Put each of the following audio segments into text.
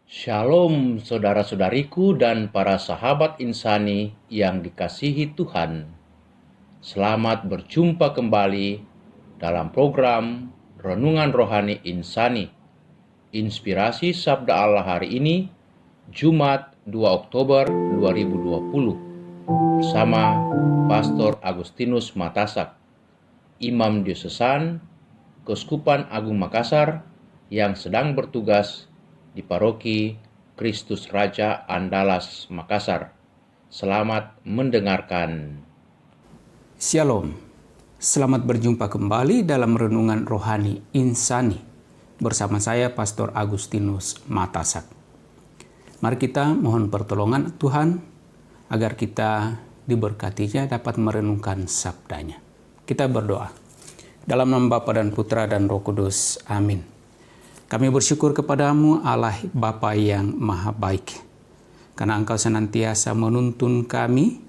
Shalom saudara-saudariku dan para sahabat insani yang dikasihi Tuhan. Selamat berjumpa kembali dalam program Renungan Rohani Insani. Inspirasi Sabda Allah hari ini, Jumat 2 Oktober 2020, bersama Pastor Agustinus Matasak, Imam Diosesan Keuskupan Agung Makassar yang sedang bertugas di Paroki Kristus Raja Andalas Makassar. Selamat mendengarkan. Shalom, selamat berjumpa kembali dalam Renungan Rohani Insani bersama saya Pastor Agustinus Matasak. Mari kita mohon pertolongan Tuhan agar kita diberkatinya dapat merenungkan sabdanya. Kita berdoa. Dalam nama Bapa dan Putra dan Roh Kudus. Amin. Kami bersyukur kepadamu Allah Bapa yang Maha Baik, karena Engkau senantiasa menuntun kami,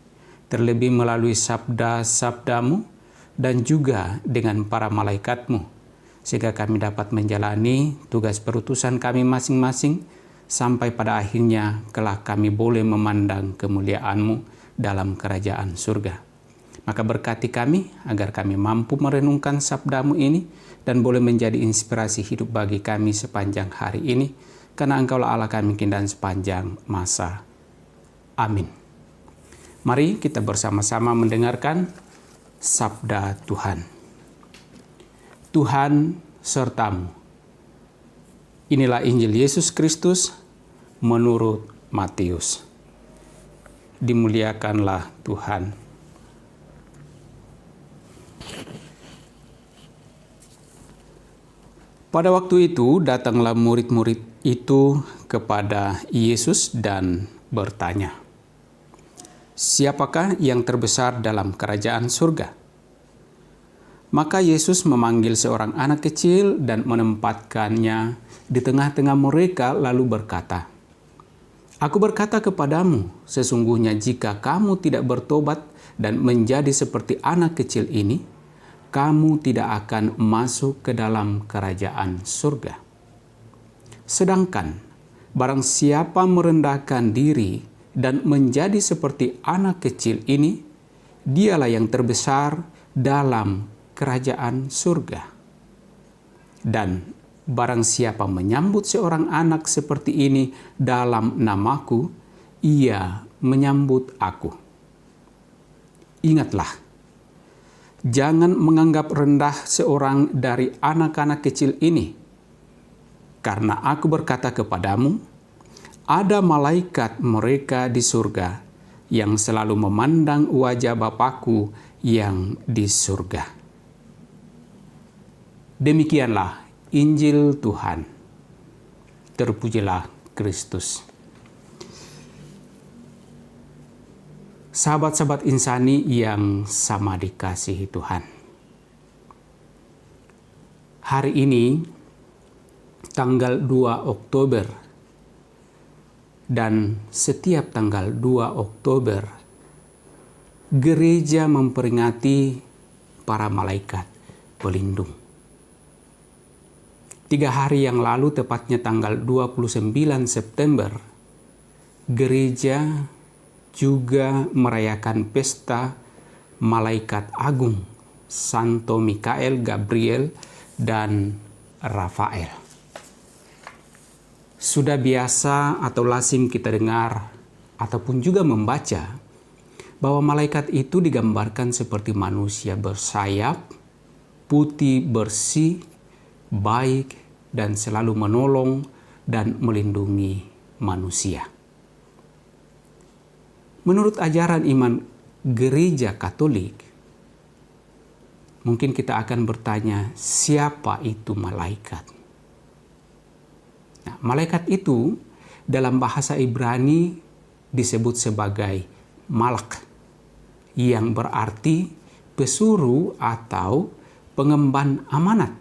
terlebih melalui sabda-sabdamu dan juga dengan para malaikatmu, sehingga kami dapat menjalani tugas perutusan kami masing-masing, sampai pada akhirnya kelak kami boleh memandang kemuliaan-Mu dalam kerajaan surga. Maka berkati kami agar kami mampu merenungkan sabda-Mu ini dan boleh menjadi inspirasi hidup bagi kami sepanjang hari ini, karena Engkaulah Allah kami kini dan sepanjang masa. Amin. Mari kita bersama-sama mendengarkan sabda Tuhan. Tuhan sertamu. Inilah Injil Yesus Kristus menurut Matius. Dimuliakanlah Tuhan. Pada waktu itu datanglah murid-murid itu kepada Yesus dan bertanya, "Siapakah yang terbesar dalam kerajaan surga?" Maka Yesus memanggil seorang anak kecil dan menempatkannya di tengah-tengah mereka lalu berkata, "Aku berkata kepadamu, sesungguhnya jika kamu tidak bertobat dan menjadi seperti anak kecil ini, kamu tidak akan masuk ke dalam kerajaan surga. Sedangkan barang siapa merendahkan diri dan menjadi seperti anak kecil ini, dialah yang terbesar dalam kerajaan surga. Dan barang siapa menyambut seorang anak seperti ini dalam namaku, ia menyambut aku. Ingatlah, jangan menganggap rendah seorang dari anak-anak kecil ini, karena aku berkata kepadamu, ada malaikat mereka di surga yang selalu memandang wajah Bapakku yang di surga." Demikianlah Injil Tuhan. Terpujilah Kristus. Sahabat-sahabat insani yang sama dikasihi Tuhan. Hari ini, tanggal 2 Oktober, dan setiap tanggal 2 Oktober, gereja memperingati para malaikat pelindung. 3 hari yang lalu, tepatnya tanggal 29 September, gereja juga merayakan pesta malaikat agung Santo Mikael, Gabriel, dan Rafael. Sudah biasa atau lazim kita dengar ataupun juga membaca bahwa malaikat itu digambarkan seperti manusia bersayap, putih bersih, baik, dan selalu menolong dan melindungi manusia. Menurut ajaran iman gereja Katolik, mungkin kita akan bertanya, siapa itu malaikat? Nah, malaikat itu dalam bahasa Ibrani disebut sebagai malak, yang berarti pesuruh atau pengemban amanat.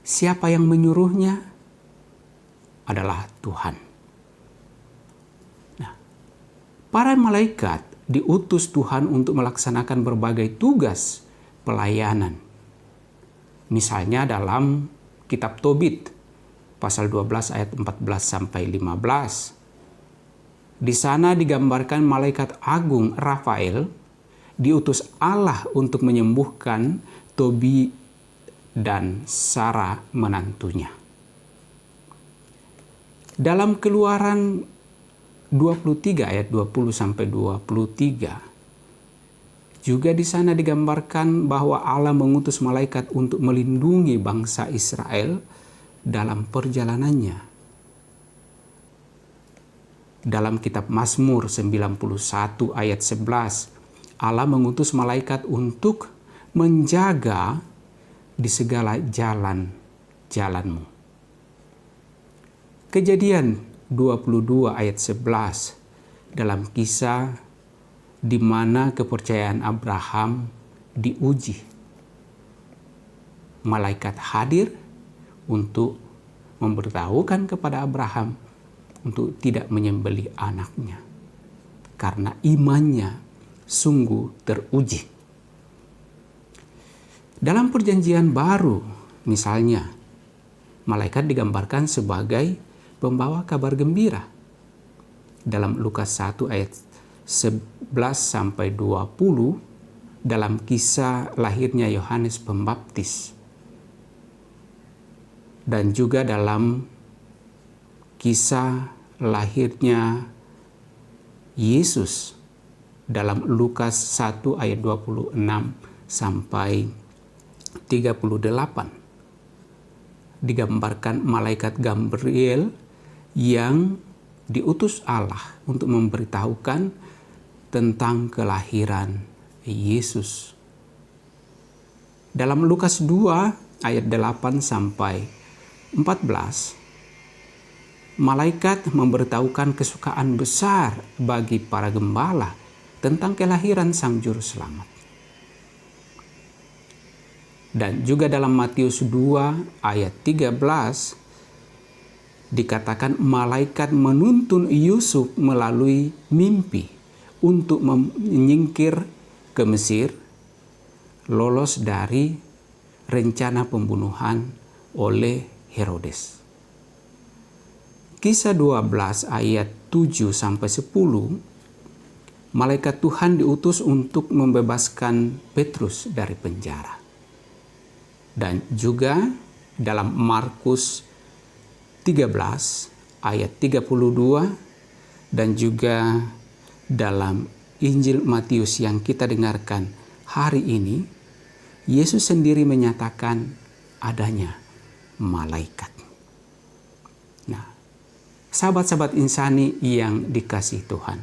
Siapa yang menyuruhnya? Adalah Tuhan. Para malaikat diutus Tuhan untuk melaksanakan berbagai tugas pelayanan. Misalnya dalam kitab Tobit pasal 12 ayat 14 sampai 15. Di sana digambarkan malaikat agung Rafael diutus Allah untuk menyembuhkan Tobi dan Sarah menantunya. Dalam Keluaran 23 ayat 20 sampai 23 juga di sana digambarkan bahwa Allah mengutus malaikat untuk melindungi bangsa Israel dalam perjalanannya. Dalam kitab Mazmur 91 ayat 11, Allah mengutus malaikat untuk menjaga di segala jalan-jalanmu. Kejadian 22 ayat 11 dalam kisah di mana kepercayaan Abraham diuji. Malaikat hadir untuk memberitahukan kepada Abraham untuk tidak menyembelih anaknya karena imannya sungguh teruji. Dalam perjanjian baru, misalnya, malaikat digambarkan sebagai pembawa kabar gembira. Dalam Lukas 1 ayat 11 sampai 20 dalam kisah lahirnya Yohanes Pembaptis, dan juga dalam kisah lahirnya Yesus dalam Lukas 1 ayat 26 sampai 38 digambarkan malaikat Gabriel yang diutus Allah untuk memberitahukan tentang kelahiran Yesus. Dalam Lukas 2 ayat 8 sampai 14, malaikat memberitahukan kesukaan besar bagi para gembala tentang kelahiran Sang Juru Selamat. Dan juga dalam Matius 2 ayat 13 dikatakan malaikat menuntun Yusuf melalui mimpi untuk menyingkir ke Mesir, lolos dari rencana pembunuhan oleh Herodes. Kisah 12 ayat 7 sampai 10, malaikat Tuhan diutus untuk membebaskan Petrus dari penjara. Dan juga dalam Markus 13 ayat 32 dan juga dalam Injil Matius yang kita dengarkan hari ini, Yesus sendiri menyatakan adanya malaikat. Nah, sahabat-sahabat insani yang dikasihi Tuhan,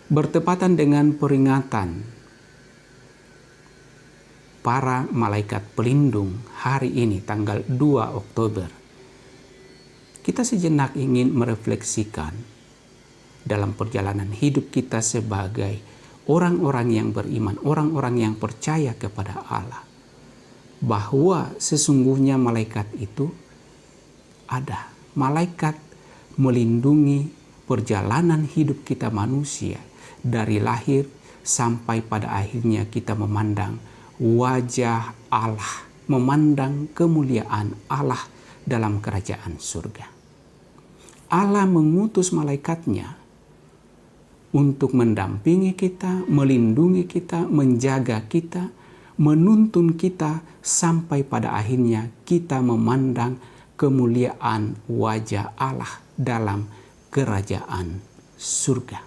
bertepatan dengan peringatan para malaikat pelindung hari ini tanggal 2 Oktober, kita sejenak ingin merefleksikan dalam perjalanan hidup kita sebagai orang-orang yang beriman, orang-orang yang percaya kepada Allah, bahwa sesungguhnya malaikat itu ada. Malaikat melindungi perjalanan hidup kita manusia dari lahir sampai pada akhirnya kita memandang wajah Allah, memandang kemuliaan Allah dalam kerajaan surga. Allah mengutus malaikatnya untuk mendampingi kita, melindungi kita, menjaga kita, menuntun kita sampai pada akhirnya kita memandang kemuliaan wajah Allah dalam kerajaan surga.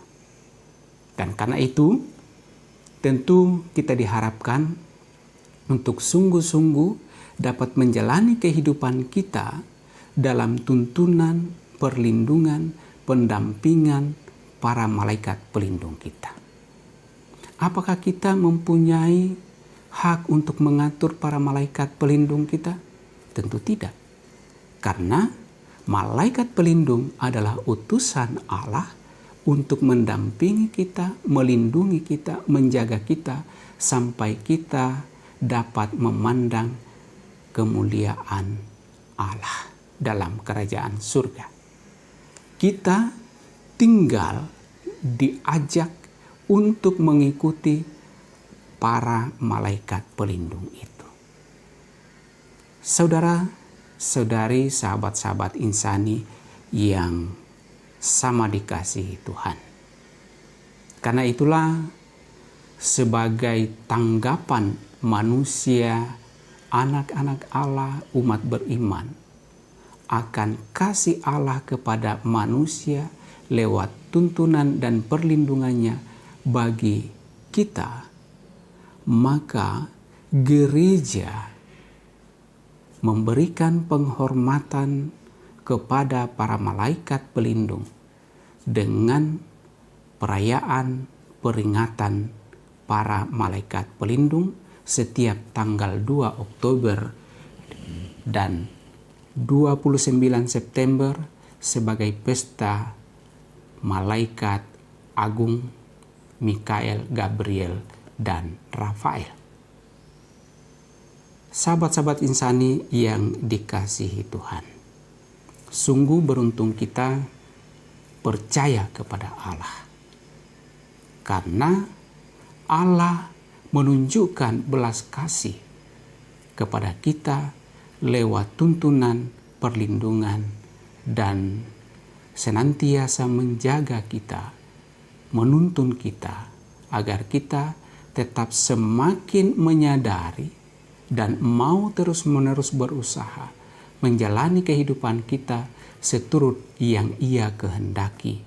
Dan karena itu, tentu kita diharapkan untuk sungguh-sungguh dapat menjalani kehidupan kita dalam tuntunan, perlindungan, pendampingan para malaikat pelindung kita. Apakah kita mempunyai hak untuk mengatur para malaikat pelindung kita? Tentu tidak. Karena malaikat pelindung adalah utusan Allah untuk mendampingi kita, melindungi kita, menjaga kita sampai kita dapat memandang kemuliaan Allah dalam kerajaan surga. Kita tinggal diajak untuk mengikuti para malaikat pelindung itu. Saudara saudari, sahabat-sahabat insani yang sama dikasihi Tuhan. Karena itulah sebagai tanggapan manusia, anak-anak Allah, umat beriman akan kasih Allah kepada manusia lewat tuntunan dan perlindungannya bagi kita, maka gereja memberikan penghormatan kepada para malaikat pelindung dengan perayaan peringatan para malaikat pelindung setiap tanggal 2 Oktober dan 29 September sebagai pesta malaikat agung Mikael, Gabriel, dan Rafael. Sahabat-sahabat insani yang dikasihi Tuhan, sungguh beruntung kita percaya kepada Allah, karena Allah menunjukkan belas kasih kepada kita lewat tuntunan, perlindungan, dan senantiasa menjaga kita, menuntun kita agar kita tetap semakin menyadari dan mau terus-menerus berusaha menjalani kehidupan kita seturut yang Ia kehendaki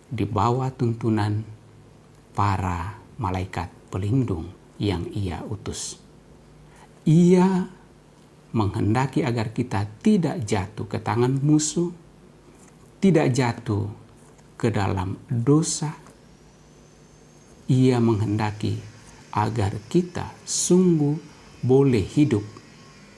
di bawah tuntunan para malaikat pelindung yang Ia utus. Ia menghendaki agar kita tidak jatuh ke tangan musuh, tidak jatuh ke dalam dosa. Ia menghendaki agar kita sungguh boleh hidup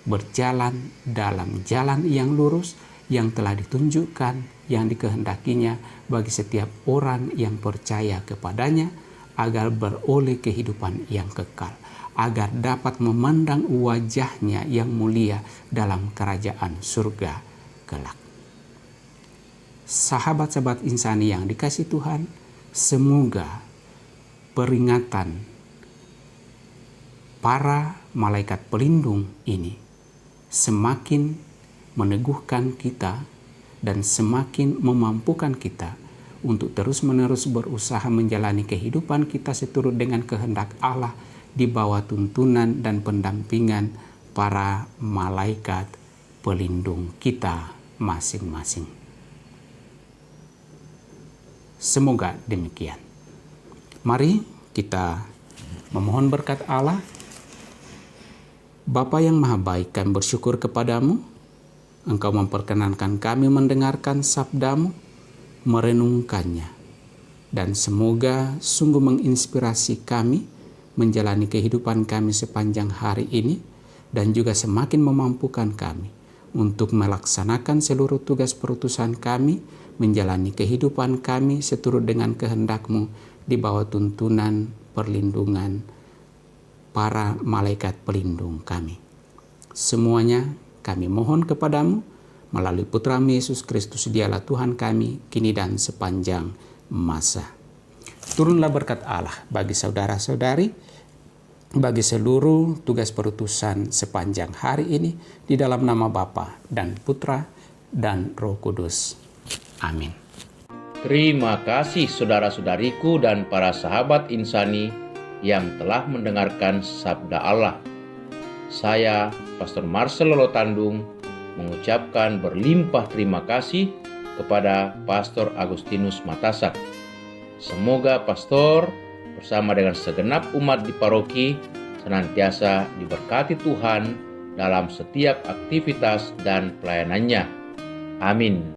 berjalan dalam jalan yang lurus yang telah ditunjukkan, yang dikehendakinya bagi setiap orang yang percaya kepadanya, agar beroleh kehidupan yang kekal, agar dapat memandang wajahnya yang mulia dalam kerajaan surga kelak. Sahabat-sahabat insani yang dikasihi Tuhan, semoga peringatan para malaikat pelindung ini semakin meneguhkan kita dan semakin memampukan kita untuk terus-menerus berusaha menjalani kehidupan kita seturut dengan kehendak Allah di bawah tuntunan dan pendampingan para malaikat pelindung kita masing-masing. Semoga demikian. Mari kita memohon berkat Allah. Bapa yang maha baik, kami bersyukur kepadamu. Engkau memperkenankan kami mendengarkan sabdamu, merenungkannya. Dan semoga sungguh menginspirasi kami menjalani kehidupan kami sepanjang hari ini, dan juga semakin memampukan kami untuk melaksanakan seluruh tugas perutusan kami, menjalani kehidupan kami seturut dengan kehendak-Mu di bawah tuntunan perlindungan para malaikat pelindung kami. Semuanya kami mohon kepadamu melalui Putra-Mu Yesus Kristus, Dialah Tuhan kami kini dan sepanjang masa. Turunlah berkat Allah bagi saudara-saudari, bagi seluruh tugas perutusan sepanjang hari ini, di dalam nama Bapa dan Putra dan Roh Kudus. Amin. Terima kasih saudara-saudariku dan para sahabat insani yang telah mendengarkan sabda Allah. Saya, Pastor Marcel Lolotandung, mengucapkan berlimpah terima kasih kepada Pastor Agustinus Matasak. Semoga Pastor bersama dengan segenap umat di paroki senantiasa diberkati Tuhan dalam setiap aktivitas dan pelayanannya. Amin.